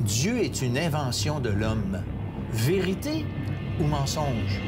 Dieu est une invention de l'homme. Vérité ou mensonge?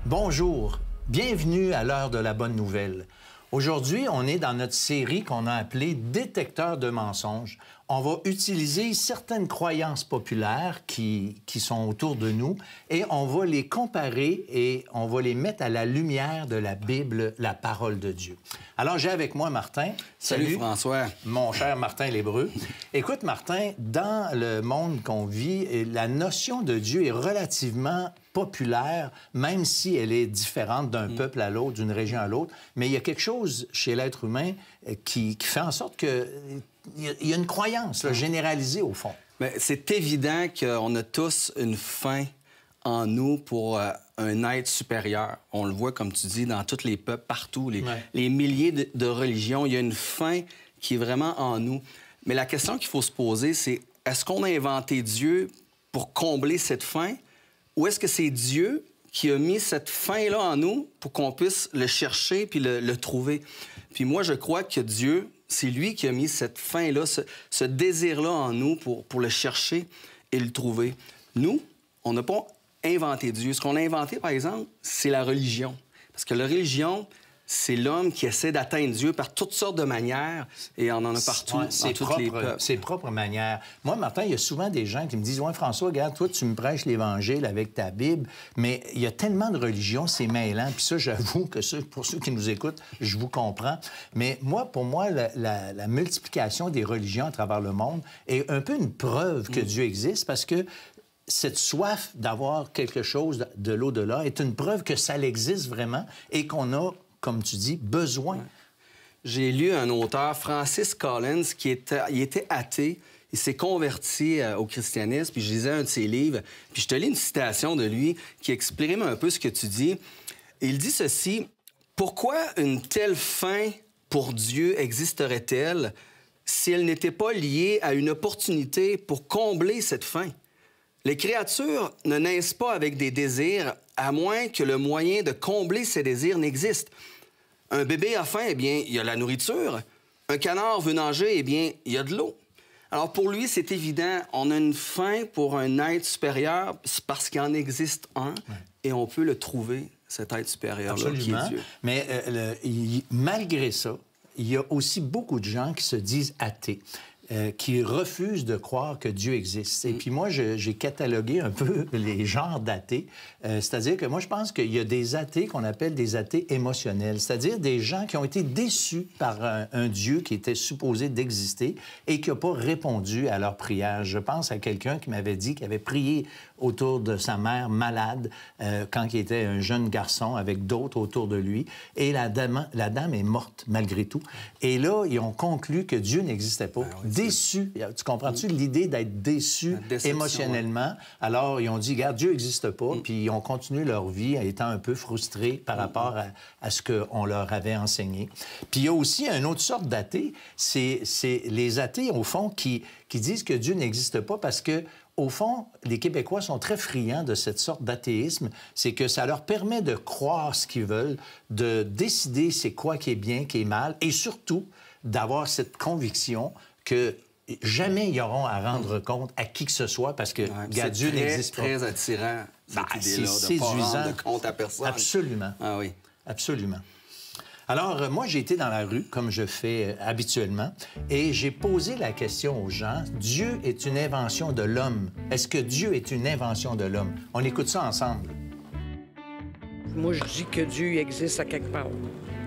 Bonjour, bienvenue à l'heure de la bonne nouvelle. Aujourd'hui, on est dans notre série qu'on a appelée « Détecteur de mensonges ». On va utiliser certaines croyances populaires qui sont autour de nous et on va les comparer et on va les mettre à la lumière de la Bible, la parole de Dieu. Alors, j'ai avec moi Martin. Salut François. Mon cher Martin L'Hébreu. Écoute, Martin, dans le monde qu'on vit, la notion de Dieu est relativement populaire, même si elle est différente d'un peuple à l'autre, d'une région à l'autre. Mais il y a quelque chose chez l'être humain qui fait en sorte que il y a une croyance là, généralisée, au fond. Mais c'est évident qu'on a tous une fin en nous pour un être supérieur. On le voit, comme tu dis, dans tous les peuples, partout, les milliers de religions. Il y a une fin qui est vraiment en nous. Mais la question qu'il faut se poser, c'est est-ce qu'on a inventé Dieu pour combler cette fin ou est-ce que c'est Dieu qui a mis cette fin-là en nous pour qu'on puisse le chercher puis le trouver? Puis moi, je crois que Dieu, c'est lui qui a mis cette fin-là, ce désir-là en nous pour le chercher et le trouver. Nous, on n'a pas inventé Dieu. Ce qu'on a inventé, par exemple, c'est la religion. Parce que la religion, c'est l'homme qui essaie d'atteindre Dieu par toutes sortes de manières et on en a partout, dans toutes les peuples. Ses propres manières. Moi, Martin, il y a souvent des gens qui me disent « Ouais, François, regarde, toi, tu me prêches l'Évangile avec ta Bible, mais il y a tellement de religions, c'est mêlant. » Puis ça, j'avoue que ça, pour ceux qui nous écoutent, je vous comprends. Mais moi, pour moi, la multiplication des religions à travers le monde est un peu une preuve que Dieu existe parce que cette soif d'avoir quelque chose de l'au-delà est une preuve que ça existe vraiment et qu'on a, comme tu dis, besoin. J'ai lu un auteur, Francis Collins, il était athée. Il s'est converti au christianisme, puis je lisais un de ses livres. Puis je te lis une citation de lui qui exprime un peu ce que tu dis. Il dit ceci: « Pourquoi une telle fin pour Dieu existerait-elle si elle n'était pas liée à une opportunité pour combler cette fin? Les créatures ne naissent pas avec des désirs, à moins que le moyen de combler ces désirs n'existe. Un bébé a faim, eh bien, il y a la nourriture. Un canard veut nager, eh bien, il y a de l'eau. » Alors, pour lui, c'est évident, on a une fin pour un être supérieur parce qu'il en existe un et on peut le trouver, cet être supérieur-là, qui est Dieu. Mais malgré ça, il y a aussi beaucoup de gens qui se disent athées. Qui refusent de croire que Dieu existe. Et puis moi, j'ai catalogué un peu les genres d'athées. C'est-à-dire que moi, je pense qu'il y a des athées qu'on appelle des athées émotionnels. C'est-à-dire des gens qui ont été déçus par un Dieu qui était supposé d'exister et qui n'a pas répondu à leur prière. Je pense à quelqu'un qui m'avait dit qu'il avait prié autour de sa mère malade quand il était un jeune garçon avec d'autres autour de lui. Et la dame est morte malgré tout. Et là, ils ont conclu que Dieu n'existait pas. Déçu. Tu comprends-tu l'idée d'être déçu émotionnellement? Alors, ils ont dit, regarde, Dieu n'existe pas, puis ils ont continué leur vie en étant un peu frustrés par rapport à ce qu'on leur avait enseigné. Puis il y a aussi une autre sorte d'athées, c'est les athées, au fond, qui disent que Dieu n'existe pas parce que au fond, les Québécois sont très friands de cette sorte d'athéisme. C'est que ça leur permet de croire ce qu'ils veulent, de décider c'est quoi qui est bien, qui est mal, et surtout d'avoir cette conviction que jamais ils auront à rendre compte à qui que ce soit parce que Dieu n'existe pas. C'est très attirant, cette idée-là, de pas rendre compte à personne. Absolument. Ah oui. Absolument. Alors, moi, j'ai été dans la rue, comme je fais habituellement, et j'ai posé la question aux gens, Dieu est une invention de l'homme. Est-ce que Dieu est une invention de l'homme? On écoute ça ensemble. Moi, je dis que Dieu existe à quelque part.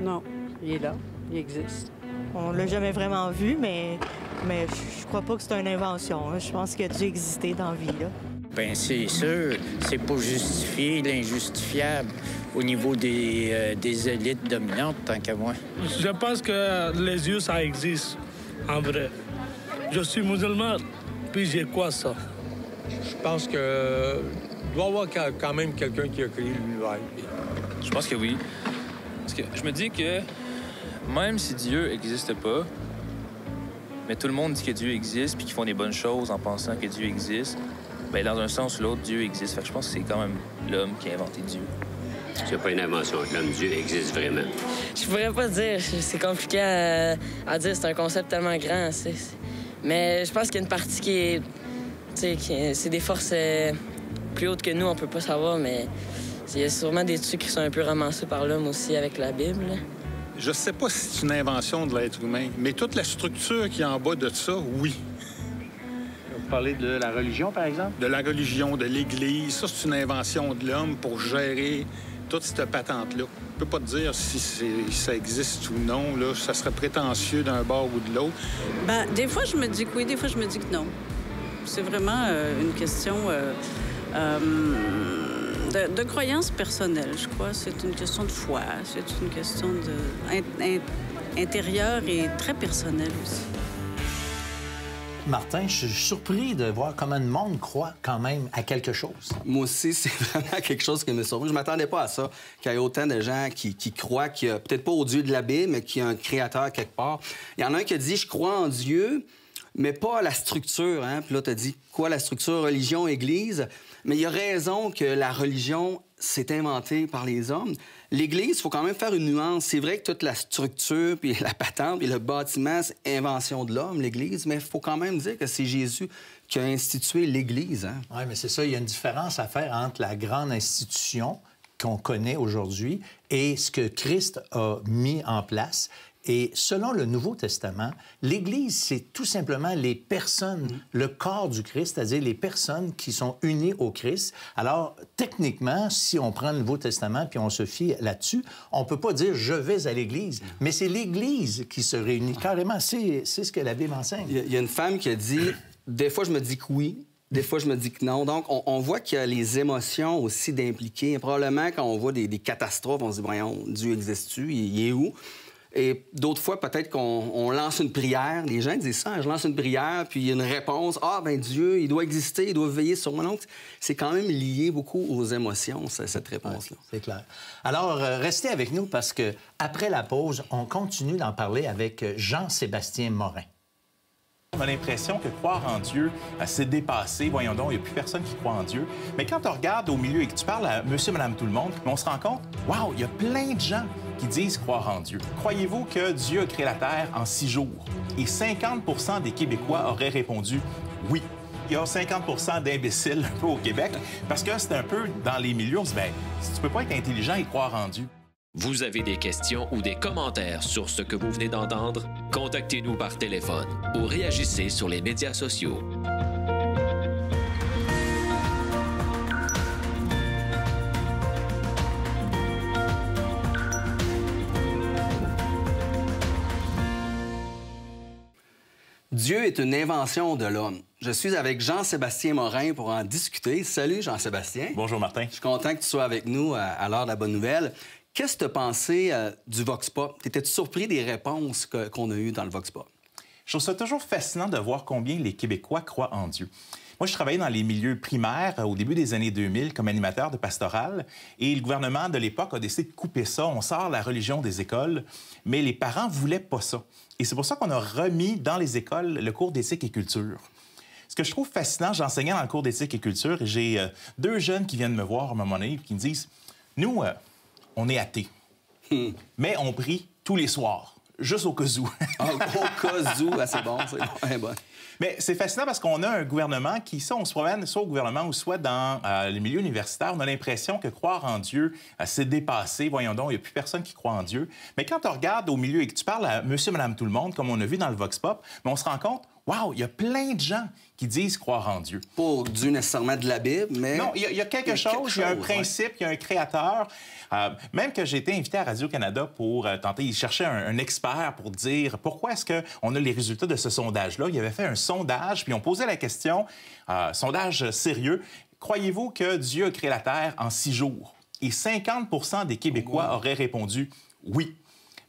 Non, il est là, il existe. On l'a jamais vraiment vu, mais je crois pas que c'est une invention. Je pense que Dieu existait dans la vie, là. Bien, c'est sûr, c'est pour justifier l'injustifiable au niveau des élites dominantes, tant qu'à moi. Je pense que les yeux, ça existe, en vrai. Je suis musulman, puis j'ai quoi ça? Je pense que doit y avoir quand même quelqu'un qui a créé l'univers. Je pense que oui. Parce que je me dis que même si Dieu n'existe pas, Mais tout le monde dit que Dieu existe puis qu'ils font des bonnes choses en pensant que Dieu existe. Bien, dans un sens ou l'autre, Dieu existe. Fait que je pense que c'est quand même l'homme qui a inventé Dieu. C'est pas une invention de l'homme. Dieu existe vraiment. Je pourrais pas dire. C'est compliqué à dire. C'est un concept tellement grand. Mais je pense qu'il y a une partie qui est... c'est des forces plus hautes que nous. On peut pas savoir, mais il y a sûrement des trucs qui sont un peu ramassés par l'homme aussi avec la Bible. Je sais pas si c'est une invention de l'être humain, mais toute la structure qui est en bas de ça, oui. Vous parlez de la religion, par exemple? De la religion, de l'Église. Ça, c'est une invention de l'homme pour gérer toute cette patente-là. On peut pas te dire si ça existe ou non. Là. Ça serait prétentieux d'un bord ou de l'autre. Bien, des fois, je me dis que oui, des fois, je me dis que non. C'est vraiment une question de croyance personnelle, je crois. C'est une question de foi. C'est une question intérieure et très personnelle aussi. Martin, je suis surpris de voir comment le monde croit quand même à quelque chose. Moi aussi, c'est vraiment quelque chose qui me surpris. Je m'attendais pas à ça, qu'il y ait autant de gens qui croient qu'il y a peut-être pas au Dieu de la Bible, mais qu'il y a un créateur quelque part. Il y en a un qui a dit « Je crois en Dieu », mais pas à la structure. Hein? Puis là, tu as dit quoi, la structure, religion, Église? Mais il a raison que la religion s'est inventée par les hommes. L'Église, il faut quand même faire une nuance. C'est vrai que toute la structure, puis la patente, puis le bâtiment, c'est invention de l'homme, l'Église, mais il faut quand même dire que c'est Jésus qui a institué l'Église. Hein? Oui, mais c'est ça. Il y a une différence à faire entre la grande institution qu'on connaît aujourd'hui et ce que Christ a mis en place. Et selon le Nouveau Testament, l'Église, c'est tout simplement les personnes, le corps du Christ, c'est-à-dire les personnes qui sont unies au Christ. Alors, techniquement, si on prend le Nouveau Testament puis on se fie là-dessus, on peut pas dire « je vais à l'Église », mais c'est l'Église qui se réunit. Carrément, c'est ce que la Bible enseigne. Il y a une femme qui a dit « des fois, je me dis que oui ». Des fois, je me dis que non. Donc, on voit qu'il y a les émotions aussi d'impliquer. Probablement, quand on voit des catastrophes, on se dit « voyons, Dieu existe-tu? Il est où? » Et d'autres fois, peut-être qu'on lance une prière. Les gens disent ça, je lance une prière, puis il y a une réponse. Ah, bien, Dieu, il doit exister, il doit veiller sur moi. Donc, c'est quand même lié beaucoup aux émotions, cette réponse-là. Ouais, c'est clair. Alors, restez avec nous parce que après la pause, on continue d'en parler avec Jean-Sébastien Morin. On a l'impression que croire en Dieu, c'est dépassé. Voyons donc, il n'y a plus personne qui croit en Dieu. Mais quand on regarde au milieu et que tu parles à monsieur, madame, tout le monde, on se rend compte, wow, il y a plein de gens qui disent croire en Dieu. Croyez-vous que Dieu a créé la Terre en 6 jours? Et 50 des Québécois auraient répondu oui. Il y a 50 d'imbéciles un peu au Québec parce que c'est un peu dans les milieux, on se dit, bien, si tu peux pas être intelligent et croire en Dieu. Vous avez des questions ou des commentaires sur ce que vous venez d'entendre? Contactez-nous par téléphone ou réagissez sur les médias sociaux. Dieu est une invention de l'homme. Je suis avec Jean-Sébastien Morin pour en discuter. Salut, Jean-Sébastien. Bonjour, Martin. Je suis content que tu sois avec nous à l'heure de la bonne nouvelle. Qu'est-ce que tu as pensé du Vox Pop? T'étais-tu surpris des réponses qu'on a eues dans le Vox Pop? Je trouve ça toujours fascinant de voir combien les Québécois croient en Dieu. Moi, je travaillais dans les milieux primaires au début des années 2000 comme animateur de pastoral et le gouvernement de l'époque a décidé de couper ça. On sort la religion des écoles, mais les parents voulaient pas ça. Et c'est pour ça qu'on a remis dans les écoles le cours d'éthique et culture. Ce que je trouve fascinant, j'enseignais dans le cours d'éthique et culture et j'ai 2 jeunes qui viennent me voir à un moment donné et qui me disent « Nous, on est athées, mais on prie tous les soirs, juste au cas où. » Au cas où, c'est bon, c'est bon. Mais c'est fascinant parce qu'on a un gouvernement qui, ça, on se promène soit au gouvernement ou soit dans les milieux universitaires, on a l'impression que croire en Dieu, c'est dépassé. Voyons donc, il n'y a plus personne qui croit en Dieu. Mais quand on regarde au milieu et que tu parles à monsieur, madame, tout le monde, comme on a vu dans le Vox Pop, on se rend compte, wow, il y a plein de gens qui disent croire en Dieu. Pas Dieu nécessairement de la Bible, mais... Non, il y a quelque chose, il y a un principe, il y a un créateur. Même que j'ai été invité à Radio-Canada pour tenter, il cherchait un expert pour dire pourquoi est-ce qu'on a les résultats de ce sondage-là. Il avait fait un sondage, puis on posait la question, sondage sérieux, croyez-vous que Dieu a créé la Terre en 6 jours? Et 50 des Québécois auraient répondu oui.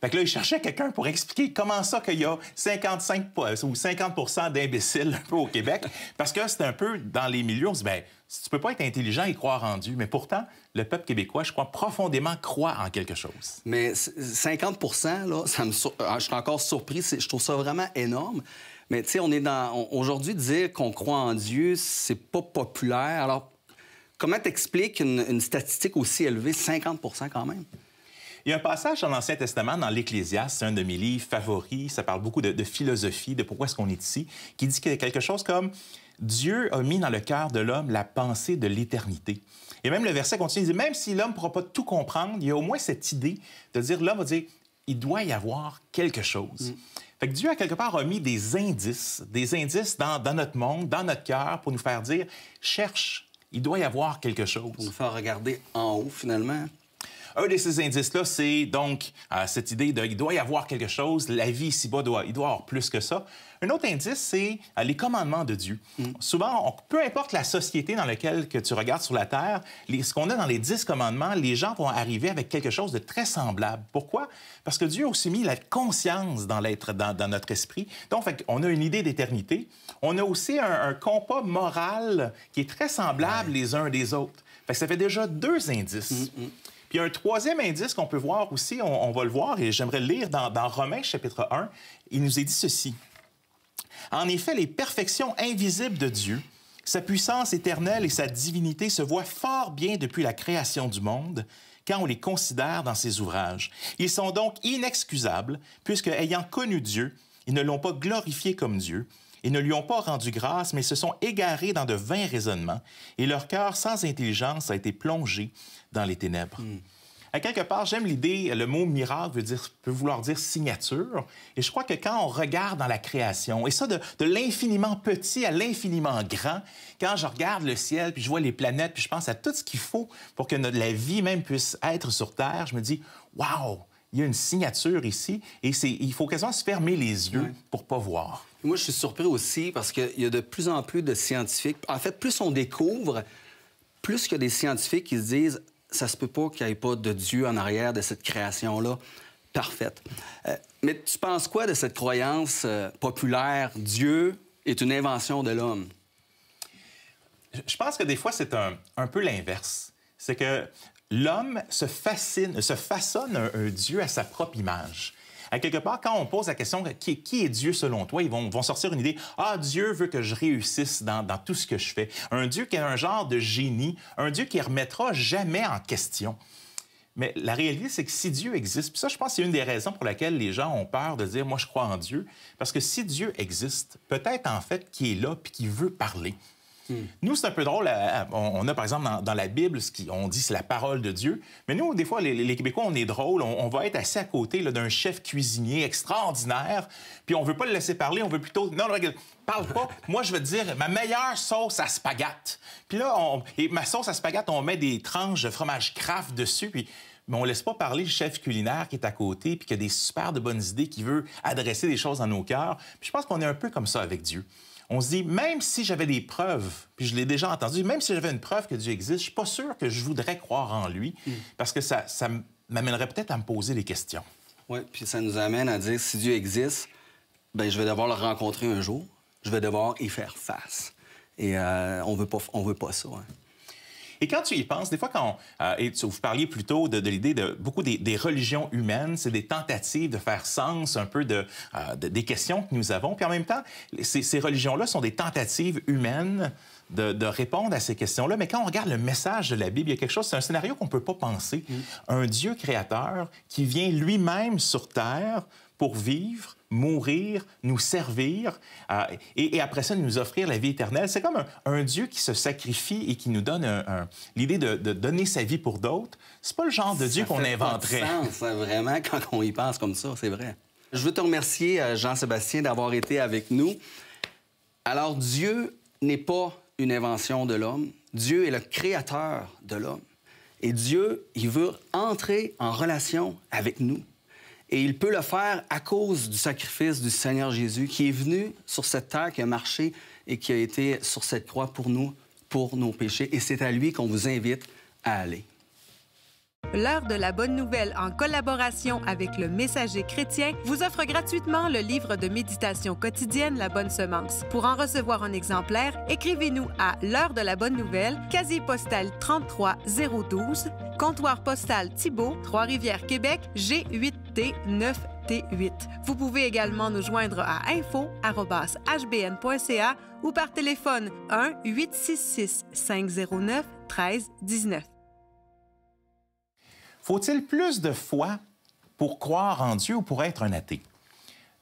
Fait que là, il cherchait quelqu'un pour expliquer comment ça qu'il y a 55 ou 50 d'imbéciles un peu au Québec. Parce que c'est un peu dans les milieux, on se dit, bien, si tu peux pas être intelligent et croire en Dieu. Mais pourtant, le peuple québécois, je crois, profondément croit en quelque chose. Mais 50 là, je suis encore surpris. Je trouve ça vraiment énorme. Mais tu sais, on est aujourd'hui, dire qu'on croit en Dieu, c'est pas populaire. Alors, comment t'expliques une statistique aussi élevée, 50 quand même? Il y a un passage dans l'Ancien Testament, dans l'Ecclésiaste, c'est un de mes livres favoris, ça parle beaucoup de philosophie, de pourquoi est-ce qu'on est ici, qui dit quelque chose comme « Dieu a mis dans le cœur de l'homme la pensée de l'éternité ». Et même le verset continue, il dit « Même si l'homme ne pourra pas tout comprendre, il y a au moins cette idée de dire, l'homme va dire « Il doit y avoir quelque chose ». Fait que Dieu, à quelque part, a mis des indices dans notre monde, dans notre cœur, pour nous faire dire « Cherche, il doit y avoir quelque chose ». Pour nous faire regarder en haut, finalement. Un de ces indices-là, c'est donc cette idée de il doit y avoir quelque chose, la vie ici-bas, il doit y avoir plus que ça. Un autre indice, c'est les commandements de Dieu. Souvent, peu importe la société dans laquelle que tu regardes sur la Terre, ce qu'on a dans les 10 commandements, les gens vont arriver avec quelque chose de très semblable. Pourquoi? Parce que Dieu a aussi mis la conscience dans notre esprit. Donc, on a une idée d'éternité. On a aussi un compas moral qui est très semblable les uns des autres. Fait que ça fait déjà 2 indices. Puis il y a un troisième indice qu'on peut voir aussi, on va le voir, et j'aimerais le lire dans Romains, chapitre 1. Il nous est dit ceci. « En effet, les perfections invisibles de Dieu, sa puissance éternelle et sa divinité se voient fort bien depuis la création du monde, quand on les considère dans ses ouvrages. Ils sont donc inexcusables, puisque, ayant connu Dieu, ils ne l'ont pas glorifié comme Dieu, ils ne lui ont pas rendu grâce, mais se sont égarés dans de vains raisonnements, et leur cœur sans intelligence a été plongé dans les ténèbres. À quelque part, j'aime l'idée, le mot miracle peut vouloir dire signature, et je crois que quand on regarde dans la création, et ça de l'infiniment petit à l'infiniment grand, quand je regarde le ciel, puis je vois les planètes, puis je pense à tout ce qu'il faut pour que la vie même puisse être sur Terre, je me dis « Wow! » Il y a une signature ici, et il faut quasiment se fermer les yeux pour pas voir. Moi, je suis surpris aussi parce qu'il y a de plus en plus de scientifiques. En fait, plus on découvre, plus qu'il y a des scientifiques qui se disent « ça se peut pas qu'il n'y ait pas de Dieu en arrière de cette création-là parfaite ». Mais tu penses quoi de cette croyance populaire « Dieu est une invention de l'homme » ? Je pense que des fois, c'est un peu l'inverse. C'est que l'homme se façonne un Dieu à sa propre image. À quelque part, quand on pose la question « Qui est Dieu selon toi? » ils vont sortir une idée « Ah, Dieu veut que je réussisse dans tout ce que je fais. » Un Dieu qui est un genre de génie, un Dieu qui ne remettra jamais en question. Mais la réalité, c'est que si Dieu existe, puis ça, je pense que c'est une des raisons pour laquelle les gens ont peur de dire « Moi, je crois en Dieu. » Parce que si Dieu existe, peut-être en fait qu'il est là puis qu'il veut parler. Nous, c'est un peu drôle. On a, par exemple, dans la Bible, on dit c'est la parole de Dieu. Mais nous, des fois, les Québécois, on est drôle. On va être assis à côté d'un chef cuisinier extraordinaire, puis on veut pas le laisser parler. On veut plutôt... Non, regarde, parle pas. Moi, je veux te dire ma meilleure sauce à spaghette. Puis là, ma sauce à spaghette, on met des tranches de fromage Kraft dessus, puis... Mais on ne laisse pas parler le chef culinaire qui est à côté puis qui a des super de bonnes idées, qui veut adresser des choses dans nos cœurs. Puis je pense qu'on est un peu comme ça avec Dieu. On se dit, même si j'avais des preuves, puis je l'ai déjà entendu, même si j'avais une preuve que Dieu existe, je suis pas sûr que je voudrais croire en lui, parce que ça m'amènerait peut-être à me poser des questions. Oui, puis ça nous amène à dire, si Dieu existe, bien, je vais devoir le rencontrer un jour, je vais devoir y faire face. Et on veut pas ça. Hein. Et quand tu y penses, des fois, vous parliez plutôt de l'idée de beaucoup des religions humaines, c'est des tentatives de faire sens un peu des questions que nous avons. Puis en même temps, ces religions-là sont des tentatives humaines de répondre à ces questions-là. Mais quand on regarde le message de la Bible, il y a quelque chose, c'est un scénario qu'on ne peut pas penser. Un Dieu créateur qui vient lui-même sur Terre pour vivre, mourir, nous servir et après ça, nous offrir la vie éternelle. C'est comme un Dieu qui se sacrifie et qui nous donne l'idée de donner sa vie pour d'autres. C'est pas le genre de Dieu qu'on inventerait. Ça fait pas de sens, hein, vraiment, quand on y pense comme ça, c'est vrai. Je veux te remercier, Jean-Sébastien, d'avoir été avec nous. Alors, Dieu n'est pas une invention de l'homme. Dieu est le créateur de l'homme. Et Dieu, il veut entrer en relation avec nous. Et il peut le faire à cause du sacrifice du Seigneur Jésus qui est venu sur cette terre, qui a marché et qui a été sur cette croix pour nous, pour nos péchés. Et c'est à lui qu'on vous invite à aller. L'Heure de la Bonne Nouvelle, en collaboration avec le Messager chrétien, vous offre gratuitement le livre de méditation quotidienne La Bonne Semence. Pour en recevoir un exemplaire, écrivez-nous à L'Heure de la Bonne Nouvelle, casier postal 33012, comptoir postal Thibault, Trois-Rivières, Québec, G8T 9T8. Vous pouvez également nous joindre à info@hbn.ca ou par téléphone 1-866-509-1319. Faut-il plus de foi pour croire en Dieu ou pour être un athée?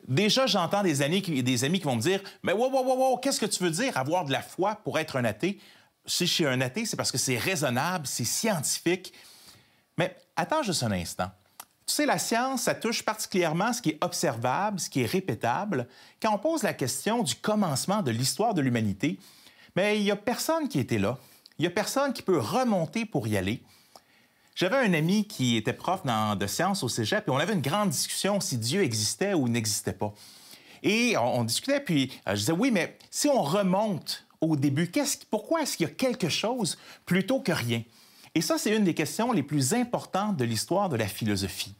Déjà, j'entends des amis qui vont me dire « Mais wow, qu'est-ce que tu veux dire, avoir de la foi pour être un athée? » Si je suis un athée, c'est parce que c'est raisonnable, c'est scientifique. Mais attends juste un instant. Tu sais, la science, ça touche particulièrement ce qui est observable, ce qui est répétable. Quand on pose la question du commencement de l'histoire de l'humanité, mais il n'y a personne qui était là. Il n'y a personne qui peut remonter pour y aller. J'avais un ami qui était prof de sciences au cégep et on avait une grande discussion si Dieu existait ou n'existait pas. Et on discutait, puis je disais, oui, mais si on remonte au début, pourquoi est-ce qu'il y a quelque chose plutôt que rien? Et ça, c'est une des questions les plus importantes de l'histoire de la philosophie.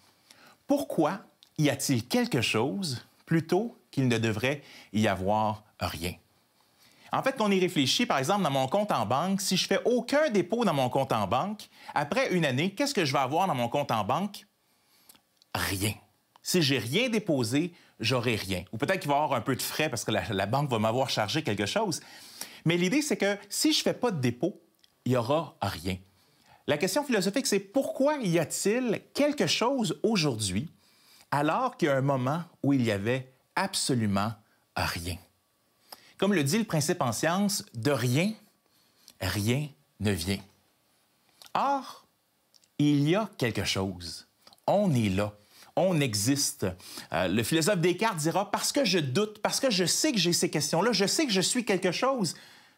Pourquoi y a-t-il quelque chose plutôt qu'il ne devrait y avoir rien? En fait, quand on y réfléchit, par exemple, dans mon compte en banque, si je fais aucun dépôt dans mon compte en banque, après une année, qu'est-ce que je vais avoir dans mon compte en banque? Rien. Si j'ai rien déposé, j'aurai rien. Ou peut-être qu'il va y avoir un peu de frais parce que la banque va m'avoir chargé quelque chose. Mais l'idée, c'est que si je ne fais pas de dépôt, il n'y aura rien. La question philosophique, c'est pourquoi y a-t-il quelque chose aujourd'hui alors qu'il y a un moment où il y avait absolument rien? Comme le dit le principe en science, de rien, rien ne vient. Or, il y a quelque chose. On est là. On existe. Le philosophe Descartes dira « Parce que je doute, parce que je sais que j'ai ces questions-là, je sais que je suis quelque chose,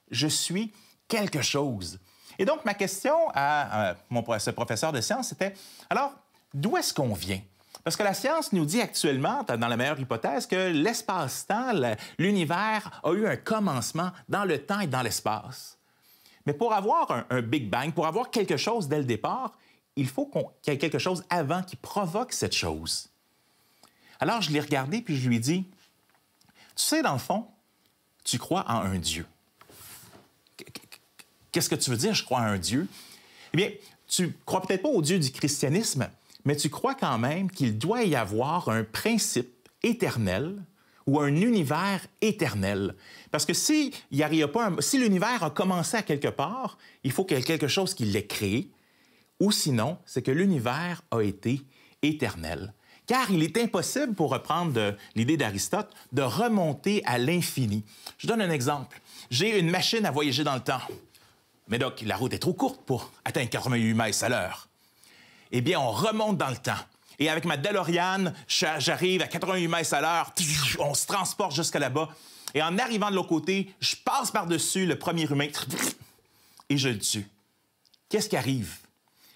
je suis quelque chose. » Et donc, ma question à ce professeur de sciences, c'était « Alors, d'où est-ce qu'on vient? » Parce que la science nous dit actuellement, dans la meilleure hypothèse, que l'espace-temps, l'univers a eu un commencement dans le temps et dans l'espace. Mais pour avoir un Big Bang, pour avoir quelque chose dès le départ, il faut qu'il y ait quelque chose avant qui provoque cette chose. Alors, je l'ai regardé puis je lui ai dit, « Tu sais, dans le fond, tu crois en un Dieu. » Qu'est-ce que tu veux dire, je crois en un Dieu? Eh bien, tu crois peut-être pas au Dieu du christianisme, mais tu crois quand même qu'il doit y avoir un principe éternel ou un univers éternel. Parce que si l'univers a commencé à quelque part, il faut qu'il y ait quelque chose qui l'ait créé, ou sinon, c'est que l'univers a été éternel. Car il est impossible, pour reprendre l'idée d'Aristote, de remonter à l'infini. Je donne un exemple. J'ai une machine à voyager dans le temps. Mais donc, la route est trop courte pour atteindre 88 miles à l'heure. Eh bien, on remonte dans le temps. Et avec ma DeLorean, j'arrive à 88 miles à l'heure, on se transporte jusqu'à là-bas. Et en arrivant de l'autre côté, je passe par-dessus le premier humain et je le tue. Qu'est-ce qui arrive?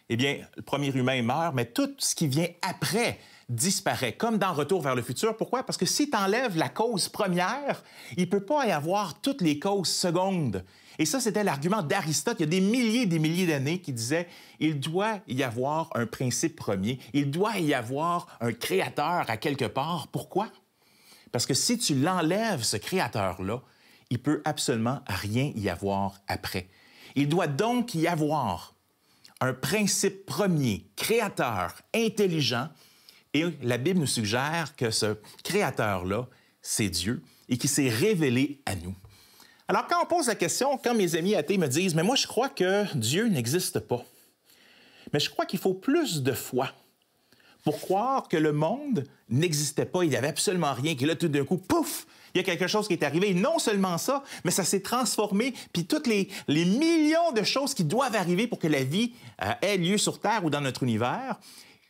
Eh bien, le premier humain meurt, mais tout ce qui vient après disparaît, comme dans Retour vers le futur. Pourquoi? Parce que si tu enlèves la cause première, il ne peut pas y avoir toutes les causes secondes. Et ça, c'était l'argument d'Aristote il y a des milliers d'années qui disait il doit y avoir un principe premier, il doit y avoir un créateur à quelque part. Pourquoi? Parce que si tu l'enlèves, ce créateur-là, il peut absolument rien y avoir après. Il doit donc y avoir un principe premier, créateur, intelligent, et la Bible nous suggère que ce créateur-là, c'est Dieu, et qui s'est révélé à nous. Alors, quand on pose la question, quand mes amis athées me disent « Mais moi, je crois que Dieu n'existe pas. » Mais je crois qu'il faut plus de foi pour croire que le monde n'existait pas, il n'y avait absolument rien, que là, tout d'un coup, pouf, il y a quelque chose qui est arrivé. Et non seulement ça, mais ça s'est transformé, puis toutes les millions de choses qui doivent arriver pour que la vie ait lieu sur Terre ou dans notre univers,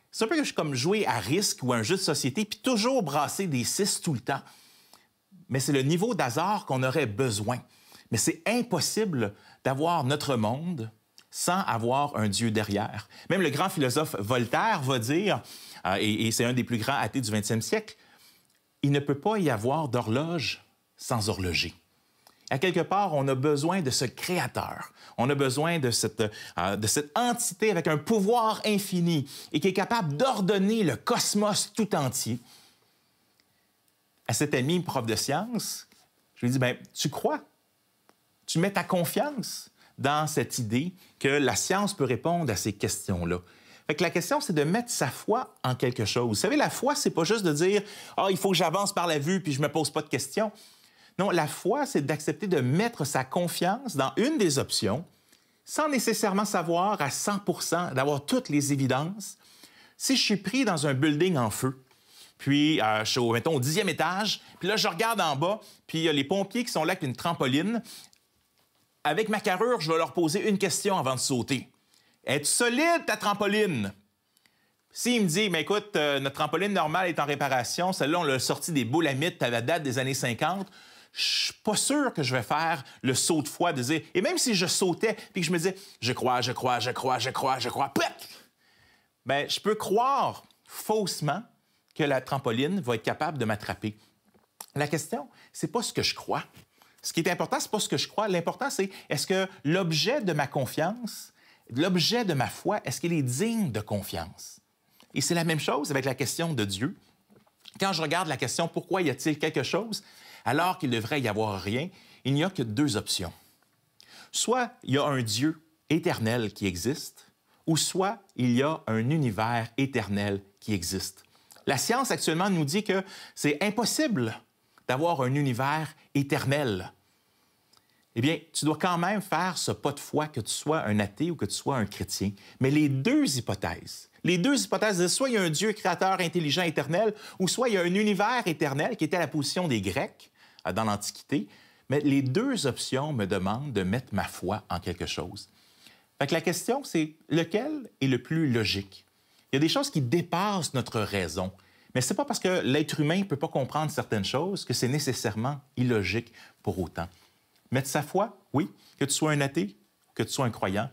c'est un peu comme jouer à risque ou un jeu de société, puis toujours brasser des 6 tout le temps. Mais c'est le niveau d'hasard qu'on aurait besoin. Mais c'est impossible d'avoir notre monde sans avoir un Dieu derrière. Même le grand philosophe Voltaire va dire, et c'est un des plus grands athées du 20e siècle, il ne peut pas y avoir d'horloge sans horloger. À quelque part, on a besoin de ce créateur. On a besoin de cette entité avec un pouvoir infini et qui est capable d'ordonner le cosmos tout entier. À cet ami prof de sciences, je lui dis, bien, tu crois? Tu mets ta confiance dans cette idée que la science peut répondre à ces questions-là. Fait que la question, c'est de mettre sa foi en quelque chose. Vous savez, la foi, c'est pas juste de dire « Ah, il faut que j'avance par la vue puis je me pose pas de questions ». Non, la foi, c'est d'accepter de mettre sa confiance dans une des options sans nécessairement savoir à 100 % d'avoir toutes les évidences. Si je suis pris dans un building en feu, puis je suis au 10e étage, puis là, je regarde en bas, puis il y a les pompiers qui sont là avec une trampoline. Avec ma carrure, je vais leur poser une question avant de sauter. Es-tu solide, ta trampoline? S'il me dit, mais écoute, notre trampoline normale est en réparation, celle-là, on l'a sortie des boules à mythes à la date des années 50, je suis pas sûr que je vais faire le saut de foi de dire... Et même si je sautais, puis que je me disais, je crois, pète! Bien, je peux croire faussement que la trampoline va être capable de m'attraper. La question, c'est pas ce que je crois. Ce qui est important, c'est pas ce que je crois. L'important, c'est est-ce que l'objet de ma confiance, l'objet de ma foi, est-ce qu'il est digne de confiance? Et c'est la même chose avec la question de Dieu. Quand je regarde la question « Pourquoi y a-t-il quelque chose? » alors qu'il devrait y avoir rien, il n'y a que deux options. Soit il y a un Dieu éternel qui existe, ou soit il y a un univers éternel qui existe. La science actuellement nous dit que c'est impossible d'avoir un univers éternel. Eh bien, tu dois quand même faire ce pas de foi, que tu sois un athée ou que tu sois un chrétien. Mais les deux hypothèses, soit il y a un Dieu créateur intelligent éternel, ou soit il y a un univers éternel qui était à la position des Grecs dans l'Antiquité, mais les deux options me demandent de mettre ma foi en quelque chose. Fait que la question, c'est lequel est le plus logique? Il y a des choses qui dépassent notre raison, mais ce n'est pas parce que l'être humain ne peut pas comprendre certaines choses que c'est nécessairement illogique pour autant. Mettre sa foi, oui, que tu sois un athée, que tu sois un croyant,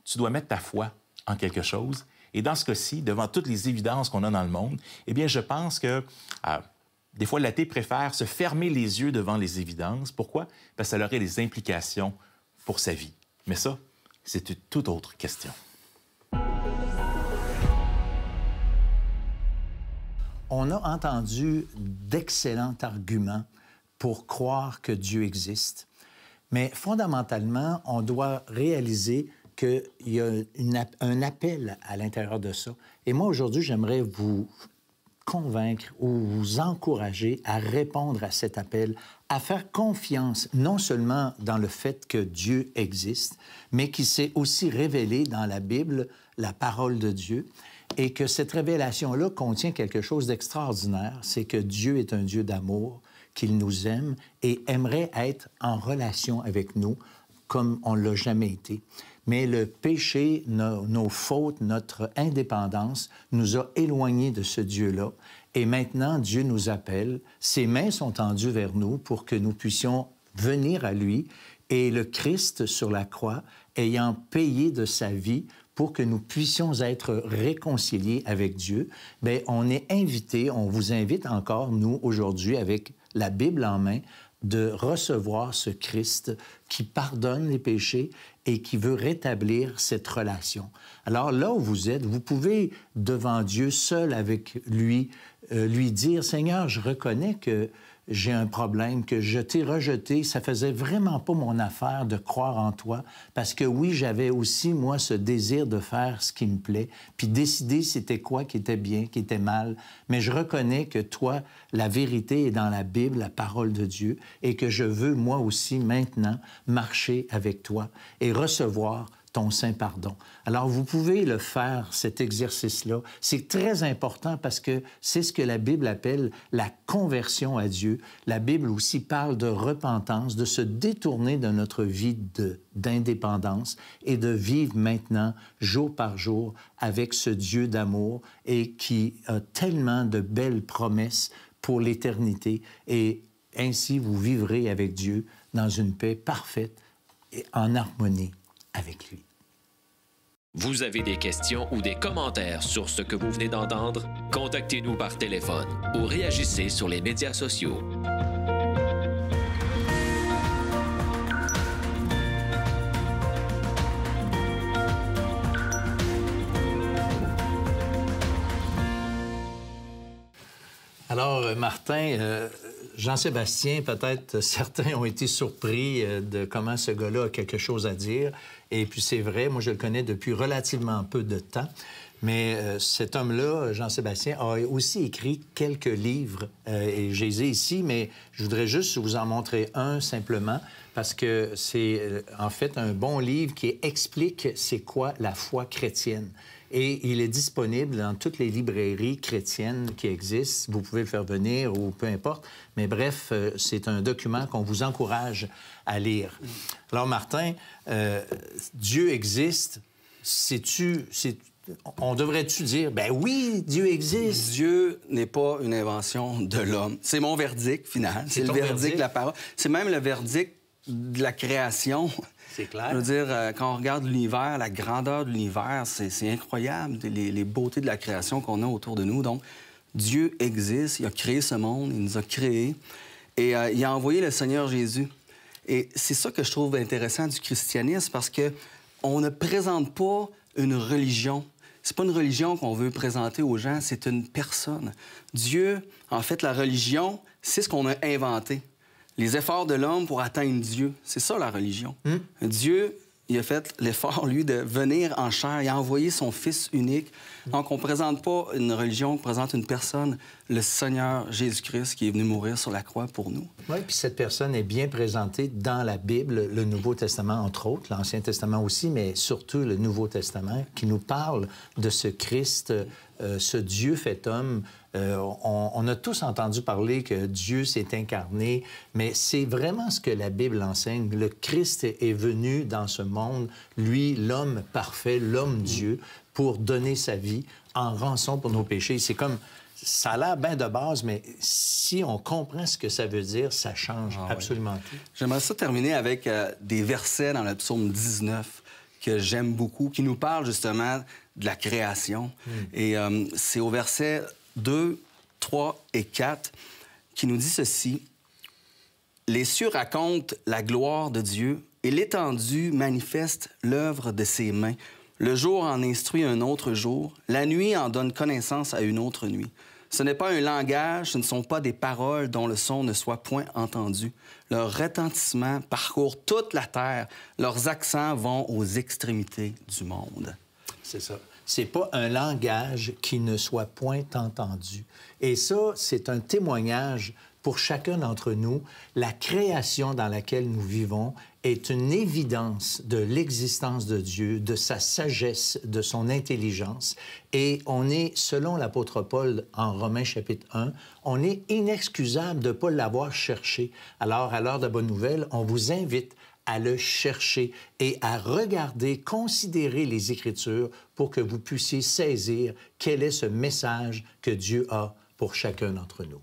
tu dois mettre ta foi en quelque chose. Et dans ce cas-ci, devant toutes les évidences qu'on a dans le monde, eh bien, je pense que des fois, l'athée préfère se fermer les yeux devant les évidences. Pourquoi? Parce que ça aurait des implications pour sa vie. Mais ça, c'est une toute autre question. On a entendu d'excellents arguments pour croire que Dieu existe. Mais fondamentalement, on doit réaliser qu'il y a un appel à l'intérieur de ça. Et moi, aujourd'hui, j'aimerais vous convaincre ou vous encourager à répondre à cet appel, à faire confiance non seulement dans le fait que Dieu existe, mais qu'il s'est aussi révélé dans la Bible, la parole de Dieu, et que cette révélation-là contient quelque chose d'extraordinaire, c'est que Dieu est un Dieu d'amour, qu'il nous aime et aimerait être en relation avec nous comme on ne l'a jamais été. Mais le péché, nos fautes, notre indépendance nous a éloignés de ce Dieu-là. Et maintenant, Dieu nous appelle. Ses mains sont tendues vers nous pour que nous puissions venir à lui. Et le Christ sur la croix, ayant payé de sa vie pour que nous puissions être réconciliés avec Dieu, bien, on est invité, on vous invite encore, nous, aujourd'hui, avec la Bible en main, de recevoir ce Christ qui pardonne les péchés et qui veut rétablir cette relation. Alors là où vous êtes, vous pouvez, devant Dieu, seul avec lui, lui dire, « Seigneur, je reconnais que j'ai un problème, que je t'ai rejeté. Ça faisait vraiment pas mon affaire de croire en toi, parce que oui, j'avais aussi, moi, ce désir de faire ce qui me plaît, puis décider c'était quoi qui était bien, qui était mal. Mais je reconnais que toi, la vérité est dans la Bible, la parole de Dieu, et que je veux, moi aussi, maintenant, marcher avec toi et recevoir ton saint pardon. » Alors, vous pouvez le faire, cet exercice-là. C'est très important parce que c'est ce que la Bible appelle la conversion à Dieu. La Bible aussi parle de repentance, de se détourner de notre vie d'indépendance et de vivre maintenant, jour par jour, avec ce Dieu d'amour et qui a tellement de belles promesses pour l'éternité. Et ainsi, vous vivrez avec Dieu dans une paix parfaite et en harmonie avec lui. Vous avez des questions ou des commentaires sur ce que vous venez d'entendre? Contactez-nous par téléphone ou réagissez sur les médias sociaux. Alors, Martin, Jean-Sébastien, peut-être certains ont été surpris de comment ce gars-là a quelque chose à dire. Et puis c'est vrai, moi je le connais depuis relativement peu de temps. Mais cet homme-là, Jean-Sébastien, a aussi écrit quelques livres. Et je les ai ici, mais je voudrais juste vous en montrer un simplement, parce que c'est en fait un bon livre qui explique c'est quoi la foi chrétienne. Et il est disponible dans toutes les librairies chrétiennes qui existent. Vous pouvez le faire venir ou peu importe. Mais bref, c'est un document qu'on vous encourage à lire. Alors, Martin, Dieu existe. On devrait-tu dire, ben oui, Dieu existe? Dieu n'est pas une invention de l'homme. C'est mon verdict final. C'est le verdict de la parole. C'est même le verdict de la création. C'est clair. Je veux dire, quand on regarde l'univers, la grandeur de l'univers, c'est incroyable, les beautés de la création qu'on a autour de nous. Donc, Dieu existe, il a créé ce monde, il nous a créés, et il a envoyé le Seigneur Jésus. Et c'est ça que je trouve intéressant du christianisme, parce que on ne présente pas une religion. C'est pas une religion qu'on veut présenter aux gens, c'est une personne. Dieu, en fait, la religion, c'est ce qu'on a inventé. Les efforts de l'homme pour atteindre Dieu. C'est ça, la religion. Dieu, il a fait l'effort, lui, de venir en chair. Il a envoyé son Fils unique. Donc, on ne présente pas une religion, on présente une personne, le Seigneur Jésus-Christ, qui est venu mourir sur la croix pour nous. Oui, puis cette personne est bien présentée dans la Bible, le Nouveau Testament, entre autres, l'Ancien Testament aussi, mais surtout le Nouveau Testament, qui nous parle de ce Christ, ce Dieu fait homme. On a tous entendu parler que Dieu s'est incarné, mais c'est vraiment ce que la Bible enseigne. Le Christ est venu dans ce monde, lui, l'homme parfait, l'homme-Dieu, pour donner sa vie en rançon pour nos péchés. C'est comme... Ça a l'air bien de base, mais si on comprend ce que ça veut dire, ça change absolument tout. J'aimerais ça terminer avec des versets dans le psaume 19 que j'aime beaucoup, qui nous parlent justement de la création. Et c'est au verset 2, 3 et 4 qui nous dit ceci. « Les cieux racontent la gloire de Dieu et l'étendue manifeste l'œuvre de ses mains. Le jour en instruit un autre jour, la nuit en donne connaissance à une autre nuit. Ce n'est pas un langage, ce ne sont pas des paroles dont le son ne soit point entendu. Leur retentissement parcourt toute la terre, leurs accents vont aux extrémités du monde. » C'est ça. C'est pas un langage qui ne soit point entendu. Et ça, c'est un témoignage pour chacun d'entre nous. La création dans laquelle nous vivons est une évidence de l'existence de Dieu, de sa sagesse, de son intelligence. Et on est, selon l'apôtre Paul en Romains chapitre 1, on est inexcusable de ne pas l'avoir cherché. Alors, à l'heure de bonne nouvelle, on vous invite à le chercher et à regarder, considérer les Écritures pour que vous puissiez saisir quel est ce message que Dieu a pour chacun d'entre nous.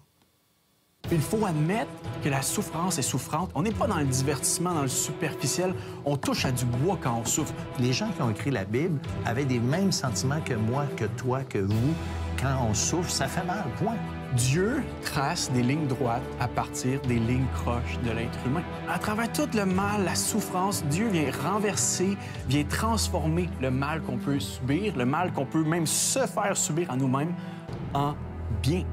Il faut admettre que la souffrance est souffrante. On n'est pas dans le divertissement, dans le superficiel. On touche à du bois quand on souffre. Les gens qui ont écrit la Bible avaient des mêmes sentiments que moi, que toi, que vous. Quand on souffre, ça fait mal, point. Dieu trace des lignes droites à partir des lignes croches de l'être humain. À travers tout le mal, la souffrance, Dieu vient renverser, vient transformer le mal qu'on peut subir, le mal qu'on peut même se faire subir à nous-mêmes, en bien.